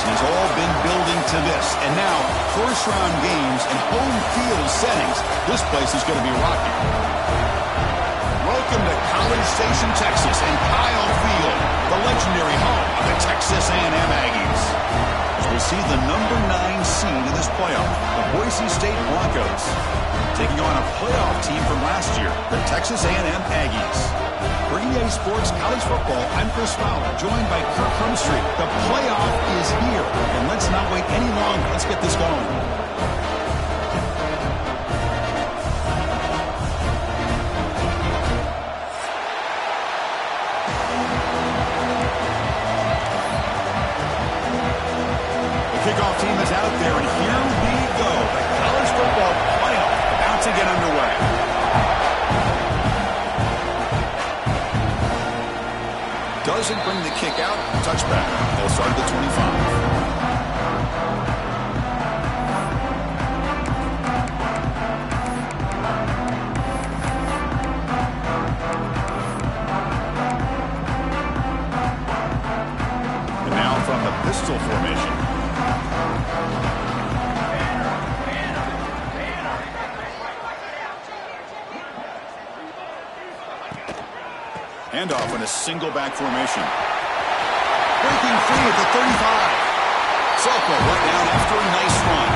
and it's all been building to this. And now, first-round games and home field settings. This place is going to be rocking. Welcome to College Station, Texas, and Kyle Field, the legendary home of the Texas A&M Aggies. As we see the number 9 seed in this playoff, the Boise State Broncos, taking on a playoff team from last year, the Texas A&M Aggies. For EA Sports College Football, I'm Chris Fowler, joined by Kirk Crumstreet. The playoff is here, and let's not wait any longer. Let's get this going. Kickoff team is out there, and here we go. The college football playoff about to get underway. Doesn't bring the kick out. Touchback. They'll start at the 25. And now from the pistol formation. Handoff in a single back formation. Breaking free at the 35. Soko right down after a nice run.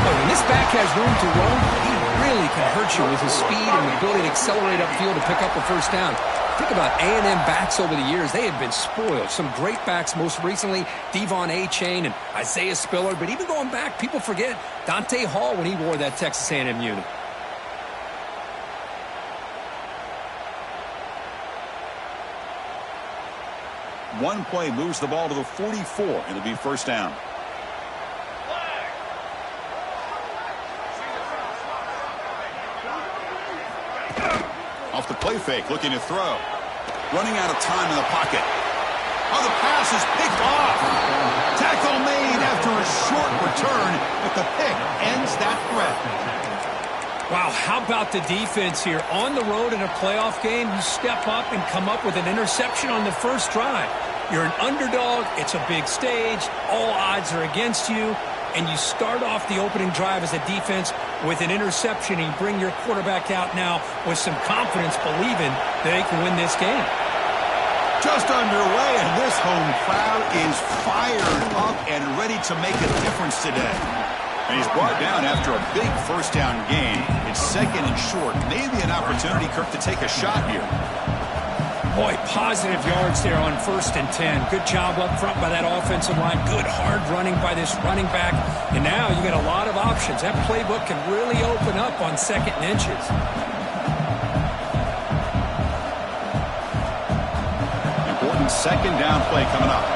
But when this back has room to run, he really can hurt you with his speed and the ability to accelerate upfield to pick up a first down. Think about A&M backs over the years. They have been spoiled. Some great backs, most recently Devon A-Chain and Isaiah Spiller. But even going back, people forget Dante Hall when he wore that Texas A&M unit. One play moves the ball to the 44, and it'll be first down. Off the play fake, looking to throw. Running out of time in the pocket. Oh, the pass is picked off. Tackle made after a short return, but the pick ends that threat. Wow, how about the defense here? On the road in a playoff game, you step up and come up with an interception on the first drive. You're an underdog. It's a big stage. All odds are against you. And you start off the opening drive as a defense with an interception. And you bring your quarterback out now with some confidence, believing that they can win this game. Just underway, and this home crowd is fired up and ready to make a difference today. And he's brought down after a big first down gain. It's second and short. Maybe an opportunity, Kirk, to take a shot here. Boy, positive yards there on 1st and 10. Good job up front by that offensive line. Good hard running by this running back. And now you got a lot of options. That playbook can really open up on 2nd and inches. Important second down play coming up.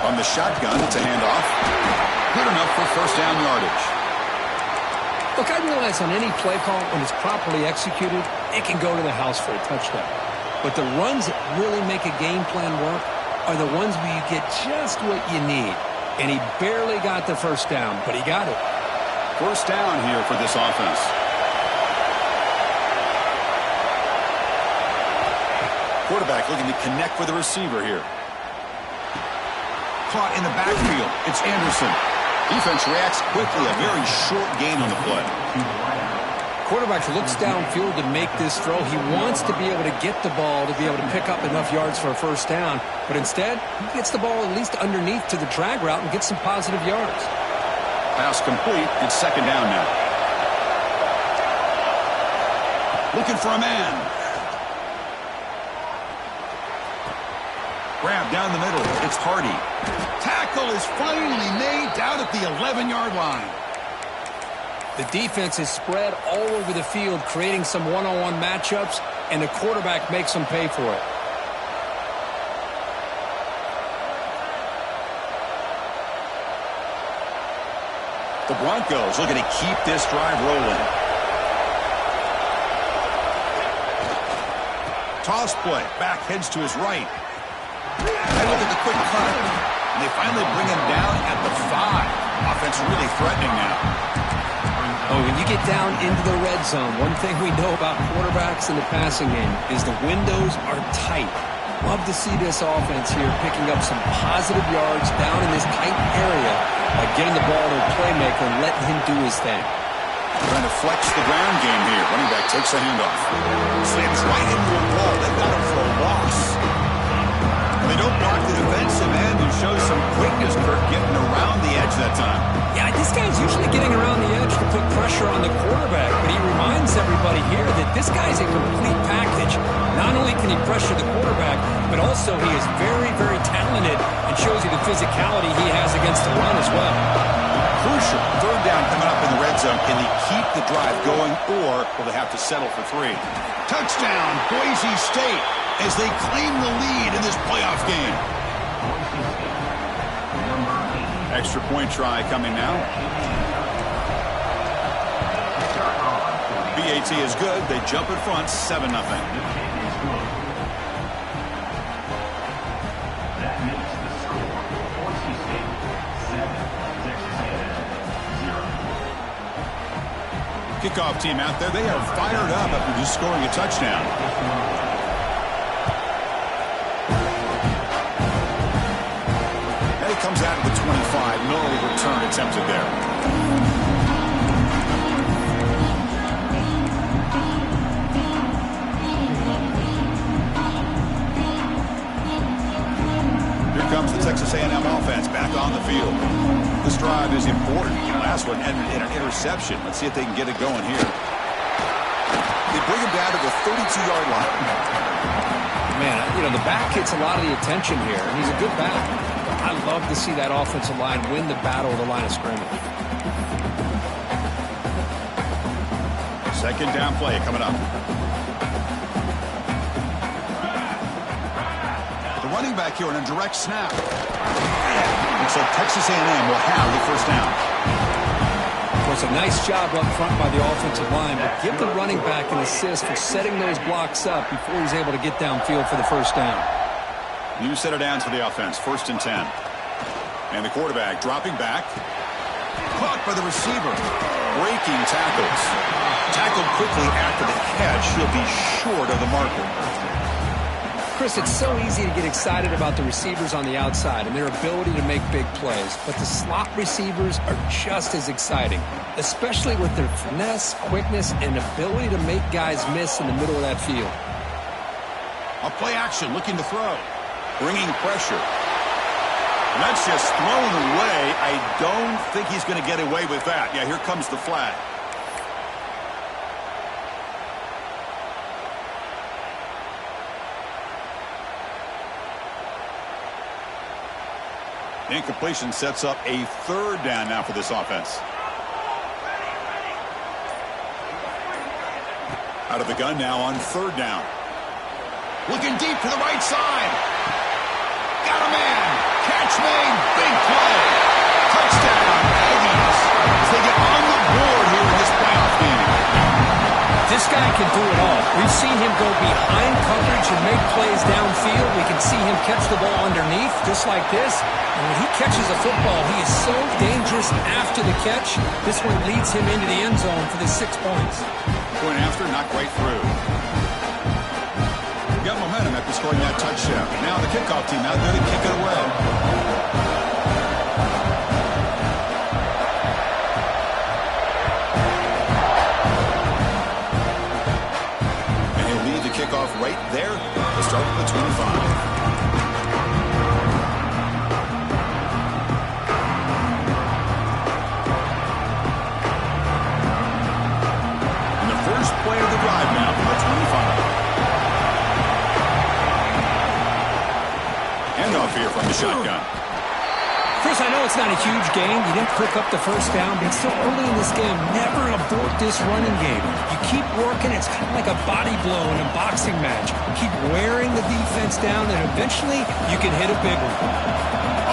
On the shotgun, it's a handoff. Good enough for first down yardage. Look, I realize on any play call, when it's properly executed, it can go to the house for a touchdown. But the runs that really make a game plan work are the ones where you get just what you need. And he barely got the first down, but he got it. First down here for this offense. Quarterback looking to connect with the receiver here. Caught in the backfield. It's Anderson. Defense reacts quickly. A very short gain on the play. Quarterback looks downfield to make this throw. He wants to be able to get the ball to be able to pick up enough yards for a first down. But instead, he gets the ball at least underneath to the drag route and gets some positive yards. Pass complete. It's second down now. Looking for a man. Grab down the middle. It's Hardy. Tackle is finally made down at the 11-yard line. The defense is spread all over the field, creating some one-on-one matchups, and the quarterback makes them pay for it. The Broncos looking to keep this drive rolling. Toss play. Back heads to his right. And look at the quick cut. And they finally bring him down at the 5. Offense really threatening now. Oh, when you get down into the red zone, one thing we know about quarterbacks in the passing game is the windows are tight. Love to see this offense here picking up some positive yards down in this tight area by getting the ball to a playmaker and letting him do his thing. Trying to flex the ground game here. Running back takes a handoff. Slams right into a ball. They've got him for a loss. And they don't block the defensive end and show some quickness, Kirk, getting around the edge that time. Yeah, this guy's usually getting around the edge to put pressure on the quarterback, but he reminds everybody here that this guy's a complete package. Not only can he pressure the quarterback, but also he is very, very talented and shows you the physicality he has against the run as well. Crucial. Third down coming up in the red zone. Can they keep the drive going, or will they have to settle for 3? Touchdown, Boise State, as they claim the lead in this playoff game. Extra point try coming now. BAT is good. They jump in front, 7-0. Kickoff team out there. They are fired up after just scoring a touchdown. And he comes out at the 25. No return attempted there. Here comes the Texas A&M offense back on the field. This drive is important. The last one ended in an interception. Let's see if they can get it going here. They bring him down to the 32-yard line. Man, the back gets a lot of the attention here, and he's a good back. I love to see that offensive line win the battle of the line of scrimmage. Second down play coming up. The running back here on a direct snap. Looks like Texas A&M will have the first down. Well, it's a nice job up front by the offensive line, but give the running back an assist for setting those blocks up before he's able to get downfield for the first down. New set of downs for the offense, 1st and 10. And the quarterback dropping back. Caught by the receiver. Breaking tackles. Tackled quickly after the catch. He'll be short of the marker. Chris, it's so easy to get excited about the receivers on the outside and their ability to make big plays, but the slot receivers are just as exciting, especially with their finesse, quickness, and ability to make guys miss in the middle of that field. A play action, looking to throw. Bringing pressure. And that's just thrown away. I don't think he's going to get away with that. Yeah, here comes the flag. Incompletion sets up a 3rd down now for this offense. Out of the gun now on 3rd down. Looking deep to the right side. Got a man. Catch made. Big play. Touchdown. Aggies as they get on the board here in this playoff game. This guy can do it all. We've seen him go behind coverage and make plays downfield. We can see him catch the ball underneath just like this. And when he catches a football, he is so dangerous after the catch. This one leads him into the end zone for the 6 points. Going after, not quite through. Got momentum after scoring that touchdown. Now the kickoff team out there to kick it away. And he'll lead the kickoff right there to start at the 25. Play of the drive now from the 25. Handoff here from the shotgun. Chris, I know it's not a huge game. You didn't pick up the first down, but it's still early in this game. Never abort this running game. You keep working. It's kind of like a body blow in a boxing match. Keep wearing the defense down, and eventually you can hit a big one.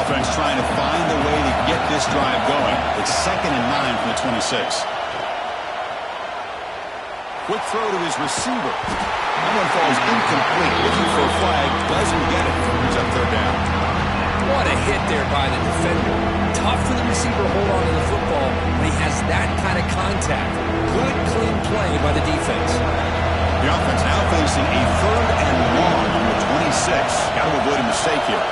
Offense trying to find a way to get this drive going. It's 2nd and 9 from the 26. Quick throw to his receiver. That one falls incomplete. Looking for a flag. Doesn't get it. Brings up 3rd down. What a hit there by the defender. Tough for the receiver to hold on to the football when he has that kind of contact. Good, clean play by the defense. The offense now facing a 3rd and long on the Got to avoid a mistake here.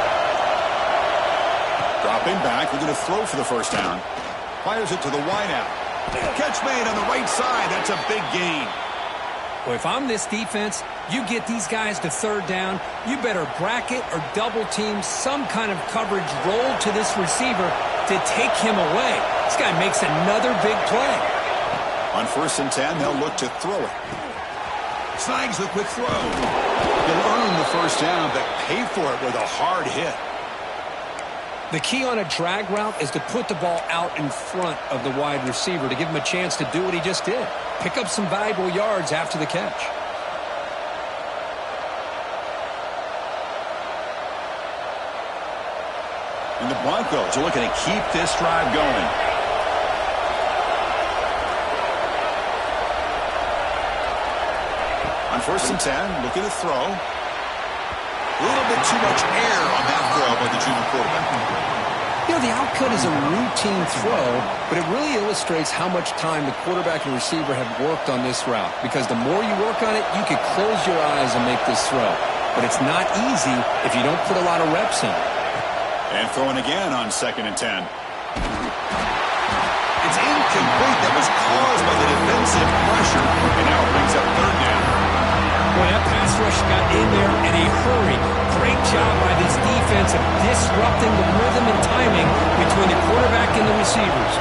Dropping back, looking to throw for the first down. Fires it to the wideout. Catch made on the right side. That's a big gain. Well, if I'm this defense, you get these guys to third down, you better bracket or double team some kind of coverage roll to this receiver to take him away. This guy makes another big play. On 1st and 10, they'll look to throw it. Snags the quick throw. He'll earn the first down, but pay for it with a hard hit. The key on a drag route is to put the ball out in front of the wide receiver to give him a chance to do what he just did. Pick up some valuable yards after the catch. And the Broncos are looking to keep this drive going. On 1st and 10, looking to throw. A little bit too much air on that throw by the junior quarterback. You know, the outcut is a routine throw, but it really illustrates how much time the quarterback and receiver have worked on this route. Because the more you work on it, you can close your eyes and make this throw. But it's not easy if you don't put a lot of reps in. And throwing again on 2nd and 10. It's incomplete. That was caused by the defensive pressure. And now it brings up 3rd down. Boy, that pass rush got in there in a hurry. Great job by this defense of disrupting the rhythm and timing between the quarterback and the receivers.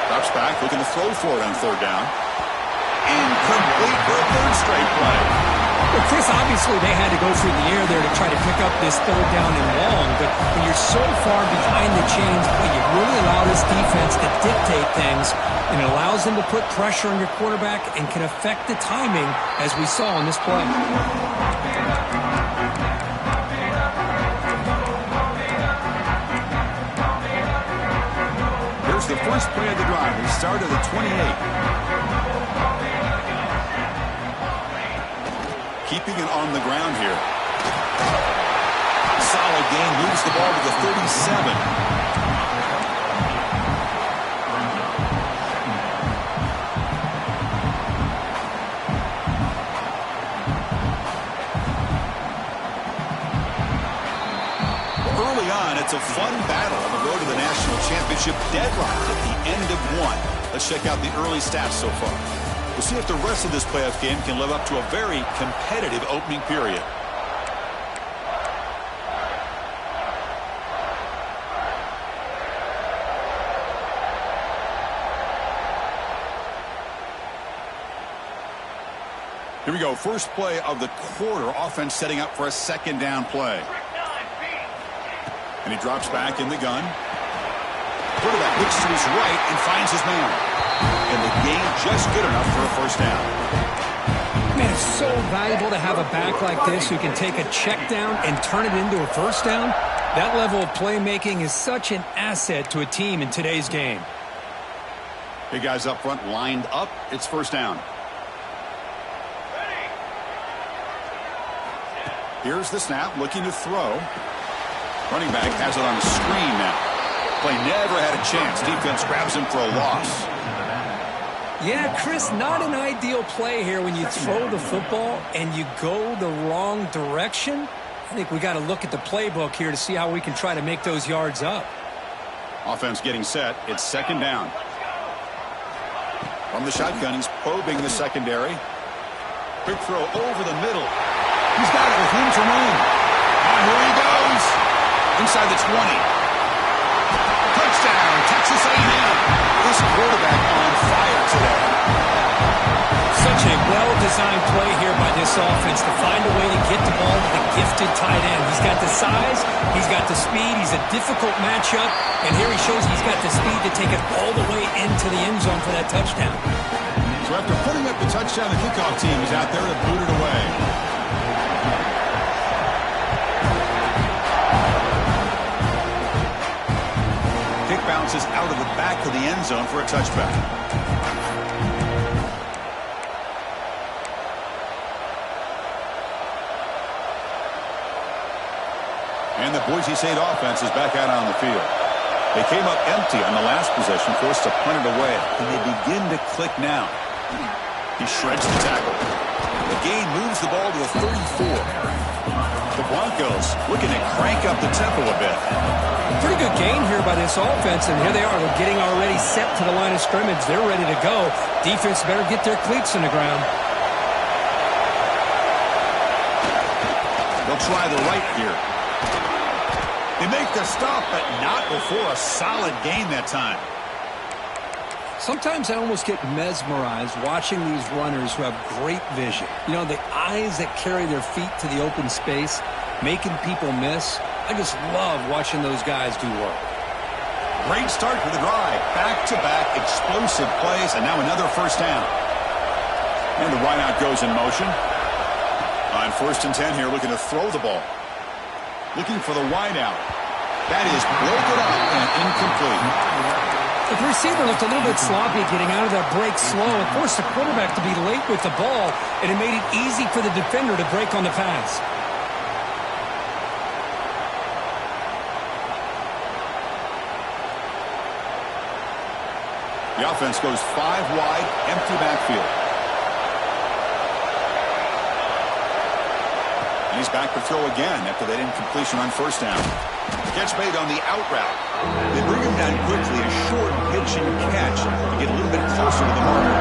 Drops back, looking to throw for it on 3rd down. Incomplete for a 3rd straight play. Well, Chris, obviously they had to go through the air there to try to pick up this 3rd down and long, but when you're so far behind the chains, well, you really allow this defense to dictate things, and it allows them to put pressure on your quarterback and can affect the timing, as we saw on this play. Here's the first play of the drive. We start at the 28. Keeping it on the ground here. Solid gain, moves the ball to the 37. Early on, it's a fun battle on the road to the national championship, deadlocked at the end of one. Let's check out the early stats so far. We'll see if the rest of this playoff game can live up to a very competitive opening period. Here we go. First play of the quarter. Offense setting up for a 2nd down play. And he drops back in the gun. Quarterback looks to his right and finds his man. And the gain just good enough for a 1st down. Man, it's so valuable to have a back like this who can take a check down and turn it into a 1st down. That level of playmaking is such an asset to a team in today's game. Big guys up front lined up. It's 1st down. Here's the snap, looking to throw. Running back has it on the screen now. Play never had a chance. Defense grabs him for a loss. Yeah, Chris, not an ideal play here when you throw the football and you go the wrong direction. I think we got to look at the playbook here to see how we can try to make those yards up. Offense getting set. It's 2nd down. From the shotgun, he's probing the secondary. Quick throw over the middle. He's got it with room to run. And here he goes. Inside the 20. Touchdown, Texas A&M. This quarterback on fire today. Such a well-designed play here by this offense to find a way to get the ball to the gifted tight end. He's got the size, he's got the speed, he's a difficult matchup, and here he shows he's got the speed to take it all the way into the end zone for that touchdown. So after putting up the touchdown, the kickoff team is out there to boot it away. Kick bounces out of the back of the end zone for a touchback. And the Boise State offense is back out on the field. They came up empty on the last possession, forced to punt it away. And they begin to click now. He shreds the tackle. The gain moves the ball to the 34. The Broncos looking to crank up the tempo a bit. Pretty good gain here by this offense, and here they are. They're getting already set to the line of scrimmage. They're ready to go. Defense better get their cleats in the ground. They'll try the right here. They make the stop, but not before a solid gain that time. Sometimes I almost get mesmerized watching these runners who have great vision. You know, the eyes that carry their feet to the open space, making people miss. I just love watching those guys do work. Great start to the drive. Back-to-back explosive plays, and now another first down. And the wideout goes in motion. On 1st and 10 here, looking to throw the ball. Looking for the wideout. That is broken up and incomplete. The receiver looked a little bit sloppy getting out of that break slow and forced the quarterback to be late with the ball, and it made it easy for the defender to break on the pass. The offense goes 5 wide, empty backfield. And he's back to throw again after that incompletion on 1st down. Gets made on the out route. They bring him down quickly, a short pitch and catch to get a little bit closer to the marker.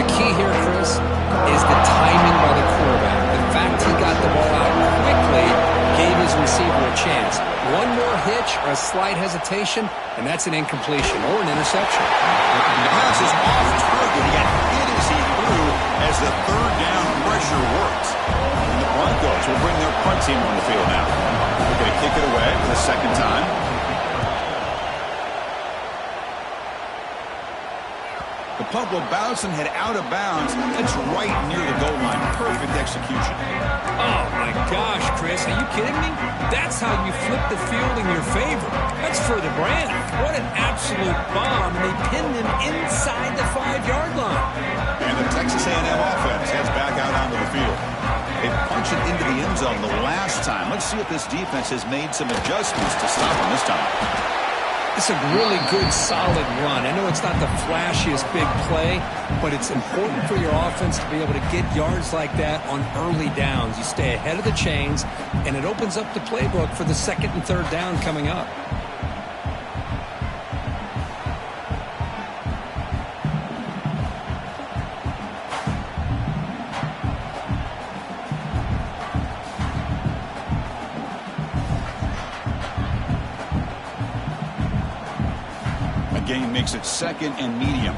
The key here, Chris, is the timing by the quarterback. The fact he got the ball out quickly gave his receiver a chance. One more hitch or a slight hesitation, and that's an incompletion or an interception. The pass is off target. He got hit as he threw as the 3rd down pressure works. And the Broncos will bring their punt team on the field now. They're going to kick it away for the 2nd time. The punt will bounce and head out of bounds. That's right near the goal line. Perfect execution. Oh, my gosh, Chris. Are you kidding me? That's how you flip the field in your favor. That's for the brand. What an absolute bomb. And they pinned him inside the 5-yard line. And the Texas A&M offense heads back out onto the field. They punch it into the end zone the last time. Let's see if this defense has made some adjustments to stop him this time. It's a really good, solid run. I know it's not the flashiest big play, but it's important for your offense to be able to get yards like that on early downs. You stay ahead of the chains, and it opens up the playbook for the 2nd and 3rd down coming up. Gain makes it 2nd and medium.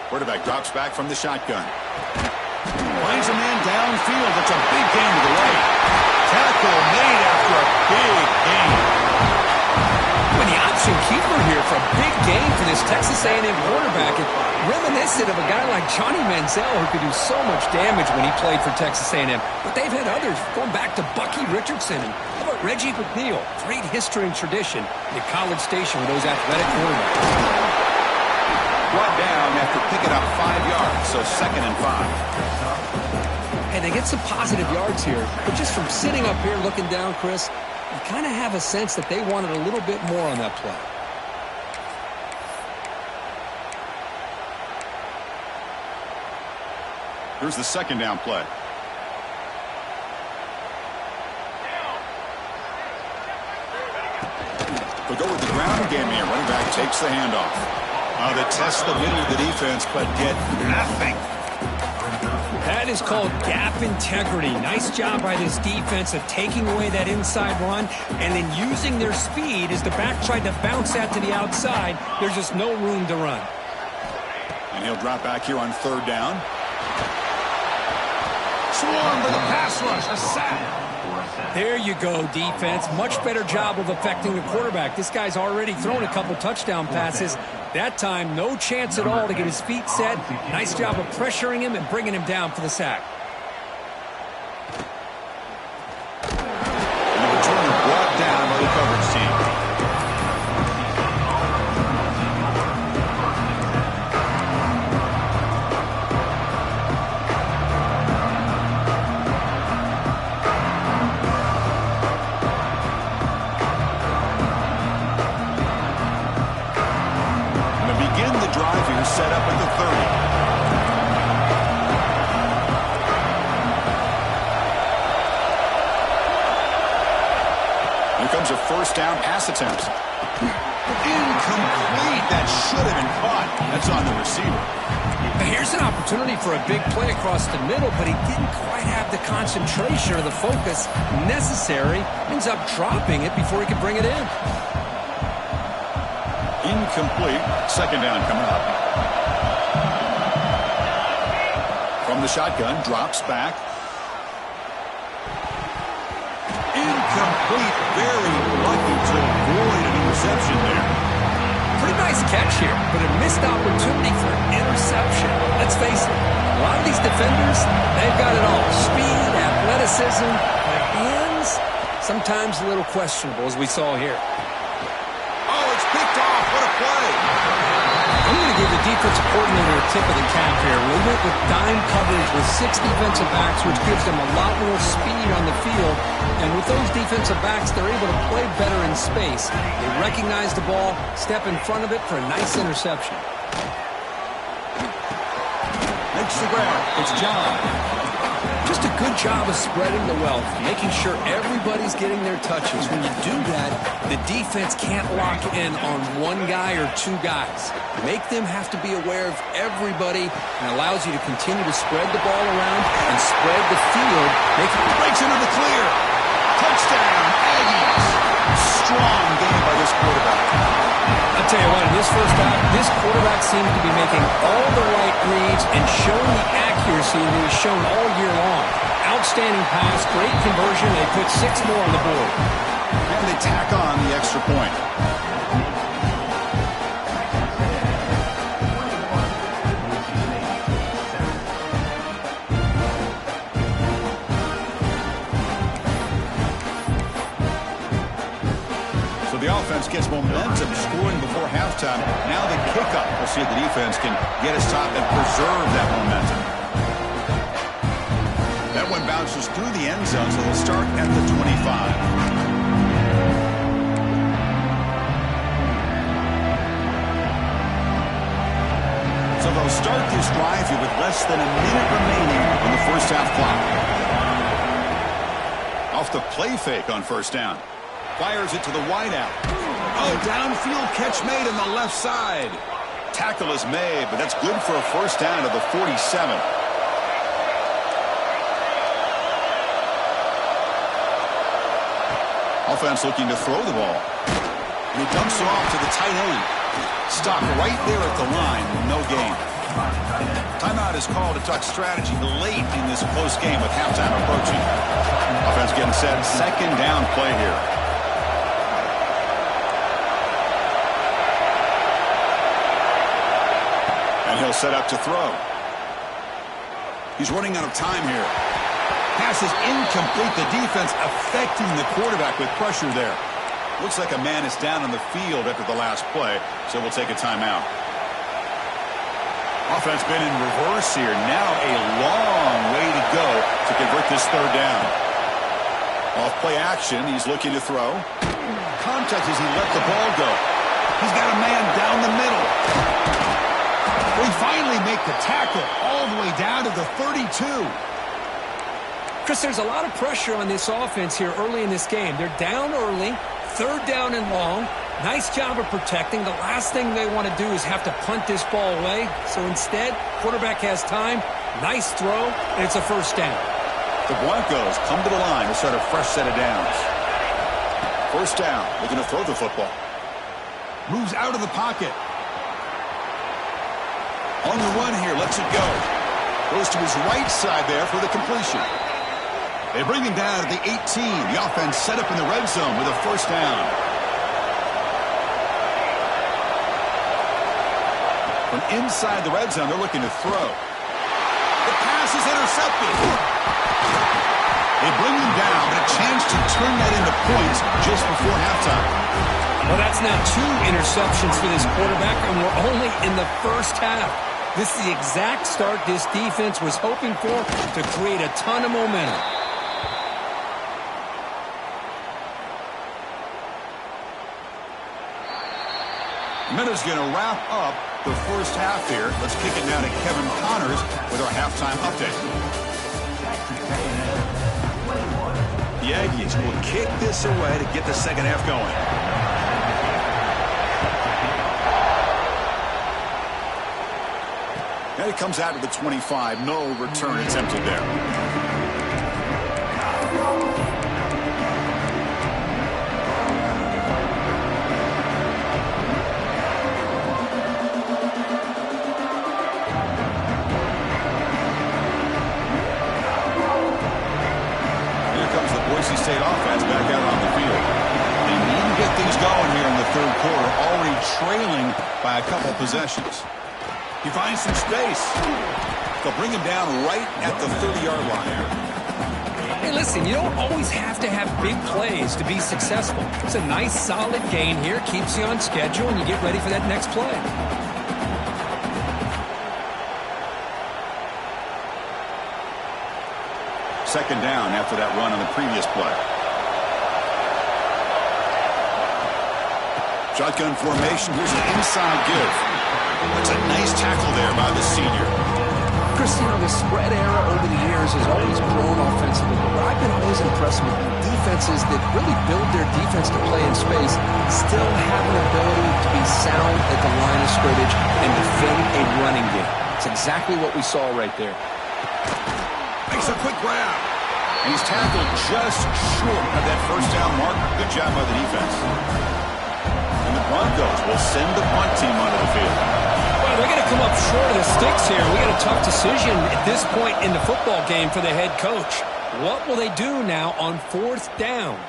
Quarterback drops back from the shotgun. Finds a man downfield. It's a big gain to the right. Tackle made after a big gain. When the option keeper here for a big gain for this Texas A&M quarterback, and reminiscent of a guy like Johnny Manziel who could do so much damage when he played for Texas A&M. But they've had others going back to Bucky Richardson and how about Reggie McNeil. Great history and tradition in College Station with those athletic quarterbacks. Brought down after picking up 5 yards, so 2nd and 5. And they get some positive yards here, but just from sitting up here looking down, Chris, you kind of have a sense that they wanted a little bit more on that play. Here's the 2nd down play. They'll go with the ground game here. Running back takes the handoff. They test the middle of the defense, but get nothing. That is called gap integrity. Nice job by this defense of taking away that inside run and then using their speed as the back tried to bounce that to the outside. There's just no room to run. And he'll drop back here on 3rd down. Swarm for the pass rush. A sack. There you go, defense. Much better job of affecting the quarterback. This guy's already thrown a couple touchdown passes. That time, no chance at all to get his feet set. Nice job of pressuring him and bringing him down for the sack. And the returner brought down by the coverage team. first down pass attempts. Incomplete. That should have been caught. That's on the receiver. Here's an opportunity for a big play across the middle, but he didn't quite have the concentration or the focus necessary. Ends up dropping it before he could bring it in. Incomplete. Second down coming up. From the shotgun, drops back. Incomplete. Very lucky to avoid an interception there. Pretty nice catch here, but a missed opportunity for an interception. Let's face it, a lot of these defenders, they've got it all. Speed, athleticism, but hands, sometimes a little questionable, as we saw here. Oh, it's picked off. What a play. I'm going to give the defensive coordinator a tip of the cap here. We went with dime coverage with 6 defensive backs, which gives them a lot more speed on the field. And with those defensive backs, they're able to play better in space. They recognize the ball, step in front of it for a nice interception. Makes the grab. It's John. Just a good job of spreading the wealth, making sure everybody's getting their touches. When you do that, the defense can't lock in on one guy or two guys. Make them have to be aware of everybody and allows you to continue to spread the ball around and spread the field. Breaks into the clear. Touchdown, Aggies. Strong game by this quarterback. I'll tell you what, in this first half, this quarterback seems to be making all the right reads and showing the accuracy that he's shown all year long. Outstanding pass, great conversion. They put 6 more on the board. And they tack on the extra point. The offense gets momentum scoring before halftime. Now the kickoff. We'll see if the defense can get a stop and preserve that momentum. That one bounces through the end zone, so they'll start at the 25. So they'll start this drive here with less than a minute remaining on the first half clock. Off the play fake on first down. Fires it to the wideout. Oh, downfield catch made on the left side. Tackle is made, but that's good for a first down to the 47. Offense looking to throw the ball. And he dumps it off to the tight end. Stop right there at the line. No gain. Timeout is called to talk strategy late in this close game with halftime approaching. Offense getting set. Second down play here. And he'll set up to throw. He's running out of time here. Pass is incomplete. The defense affecting the quarterback with pressure there. Looks like a man is down on the field after the last play, so we'll take a timeout. Offense been in reverse here. Now a long way to go to convert this third down. Off play action. He's looking to throw. Contact as he let the ball go. He's got a man down the middle. We finally make the tackle all the way down to the 32. Chris, there's a lot of pressure on this offense here early in this game. They're down early, third down and long. Nice job of protecting. The last thing they want to do is have to punt this ball away. So instead, quarterback has time. Nice throw, and it's a first down. The Broncos come to the line to start a fresh set of downs. First down, looking to throw the football. Moves out of the pocket. On the run here, lets it go. Goes to his right side there for the completion. They bring him down at the 18. The offense set up in the red zone with a first down. From inside the red zone, they're looking to throw. The pass is intercepted. They bring him down, but a chance to turn that into points just before halftime. Well, that's now 2 interceptions for this quarterback, and we're only in the first half. This is the exact start this defense was hoping for to create a ton of momentum. Minute's going to wrap up the first half here. Let's kick it down to Kevin Connors with our halftime update. The The Aggies will kick this away to get the second half going. And it comes out to the 25. No return attempted there. Boise State offense back out on the field. They need to get things going here in the third quarter, already trailing by a couple possessions. He finds some space. They'll bring him down right at the 30-yard line. Hey, listen, you don't always have to have big plays to be successful. It's a nice, solid gain here, keeps you on schedule, and you get ready for that next play. Second down after that run on the previous play. Shotgun formation. Here's an inside give. That's a nice tackle there by the senior. Christian, the spread era over the years has always grown offensively, but I've been always impressed with defenses that really build their defense to play in space, still have an ability to be sound at the line of scrimmage and defend a running game. It's exactly what we saw right there. Makes a quick grab. And he's tackled just short of that first down marker. Good job by the defense. And the Broncos will send the punt team onto the field. Well, they're going to come up short of the sticks here. We got a tough decision at this point in the football game for the head coach. What will they do now on fourth down?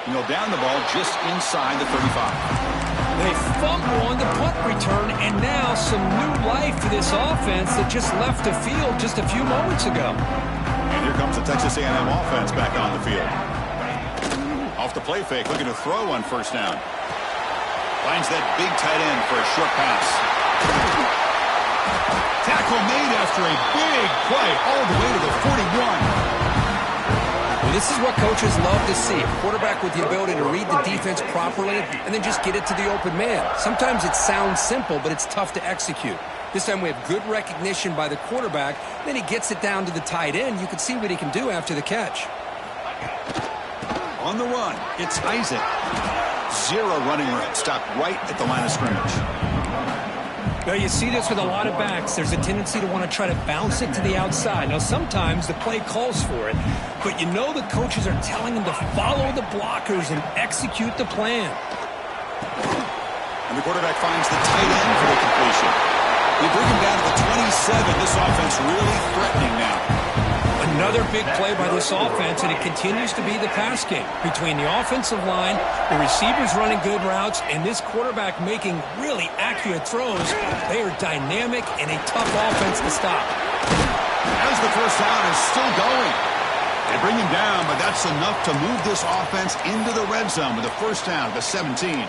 And they'll down the ball just inside the 35. They fumble on the punt return, and now some new life to this offense that just left the field just a few moments ago. And here comes the Texas A&M offense back on the field. Off the play fake, looking to throw on first down. Finds that big tight end for a short pass. Tackle made after a big play all the way to the 41. Well, this is what coaches love to see. A quarterback with the ability to read the defense properly and then just get it to the open man. Sometimes it sounds simple, but it's tough to execute. This time we have good recognition by the quarterback. Then he gets it down to the tight end. You can see what he can do after the catch. On the run, it's Isaac. Zero running room. Stopped right at the line of scrimmage. Well, you see this with a lot of backs. There's a tendency to want to try to bounce it to the outside. Now, sometimes the play calls for it, but you know the coaches are telling them to follow the blockers and execute the plan. And the quarterback finds the tight end for the completion. We bring him down to the 27. This offense really threatening now. Another big play by this offense, and it continues to be the pass game. Between the offensive line, the receivers running good routes, and this quarterback making really accurate throws, they are dynamic and a tough offense to stop. As the first down is still going. They bring him down, but that's enough to move this offense into the red zone with a first down at the 17.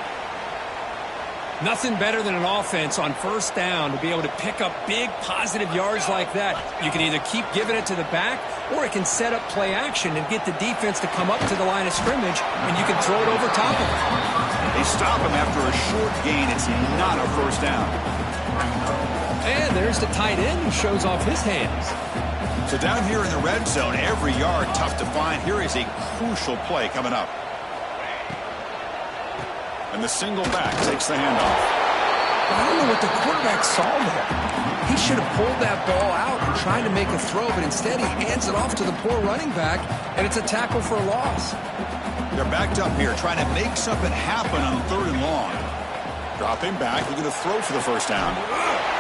Nothing better than an offense on first down to be able to pick up big positive yards like that. You can either keep giving it to the back, or it can set up play action and get the defense to come up to the line of scrimmage, and you can throw it over top of it. They stop him after a short gain. It's not a first down. And there's the tight end who shows off his hands. So down here in the red zone, every yard tough to find. Here is a crucial play coming up. And the single back takes the handoff. I don't know what the quarterback saw there. He should have pulled that ball out and tried to make a throw, but instead he hands it off to the poor running back, and it's a tackle for a loss. They're backed up here, trying to make something happen on third and long. Drop him back, looking to throw for the first down.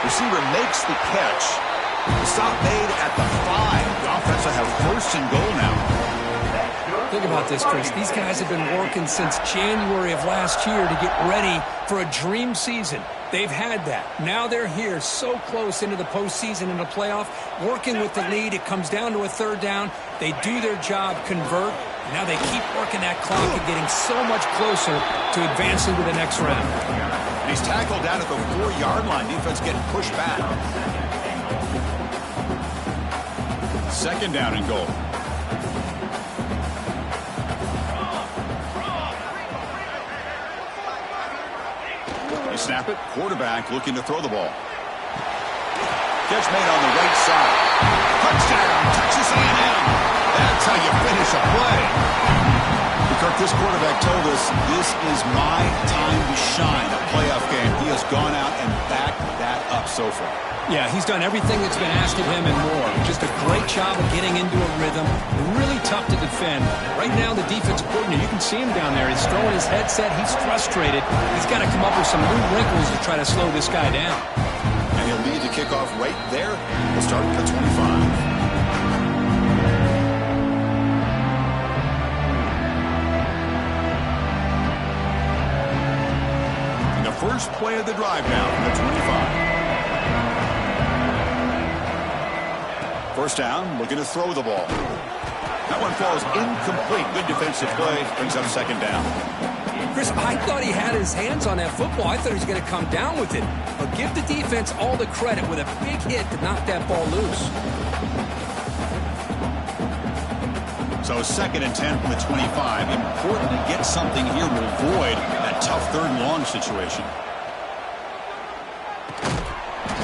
Receiver makes the catch. The stop made at the 5. The offense will have first and goal now. Think about this, Chris. These guys have been working since January of last year to get ready for a dream season. They've had that. Now they're here so close into the postseason and the playoff, working with the lead. It comes down to a third down. They do their job, convert. And now they keep working that clock and getting so much closer to advancing to the next round. And he's tackled down at the 4-yard line. Defense getting pushed back. Second down and goal. Snap it. Quarterback looking to throw the ball. Catch made on the right side. Touchdown, Texas A&M. That's how you finish a play. Kirk, this quarterback told us this is my time to shine, a playoff game. He has gone out and backed that up so far. Yeah, he's done everything that's been asked of him and more. Just a great job of getting into a rhythm. Really tough to defend. Right now, the defensive coordinator, you can see him down there. He's throwing his headset. He's frustrated. He's got to come up with some new wrinkles to try to slow this guy down. And he'll lead the kickoff right there. We'll start at the 25. First play of the drive now from the 25. First down, looking to throw the ball. That one falls incomplete. Good defensive play, brings up second down. Chris, I thought he had his hands on that football. I thought he was going to come down with it. But give the defense all the credit with a big hit to knock that ball loose. So second and 10 from the 25. Important to get something here to avoid that tough third and long situation.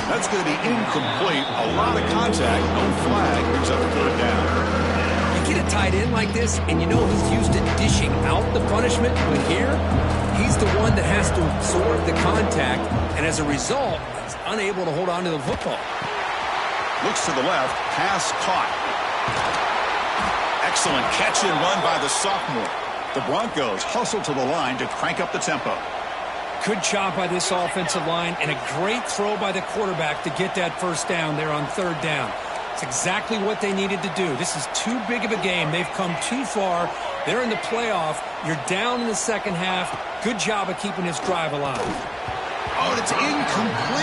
That's going to be incomplete. A lot of contact. No flag. Brings up a third down. You get a tight end like this, and you know he's used to dishing out the punishment. But here, he's the one that has to absorb the contact. And as a result, he's unable to hold on to the football. Looks to the left. Pass caught. Excellent catch and run by the sophomore. The Broncos hustle to the line to crank up the tempo. Good job by this offensive line and a great throw by the quarterback to get that first down there on third down. It's exactly what they needed to do. This is too big of a game. They've come too far. They're in the playoff. You're down in the second half. Good job of keeping this drive alive. Oh, and it's incomplete.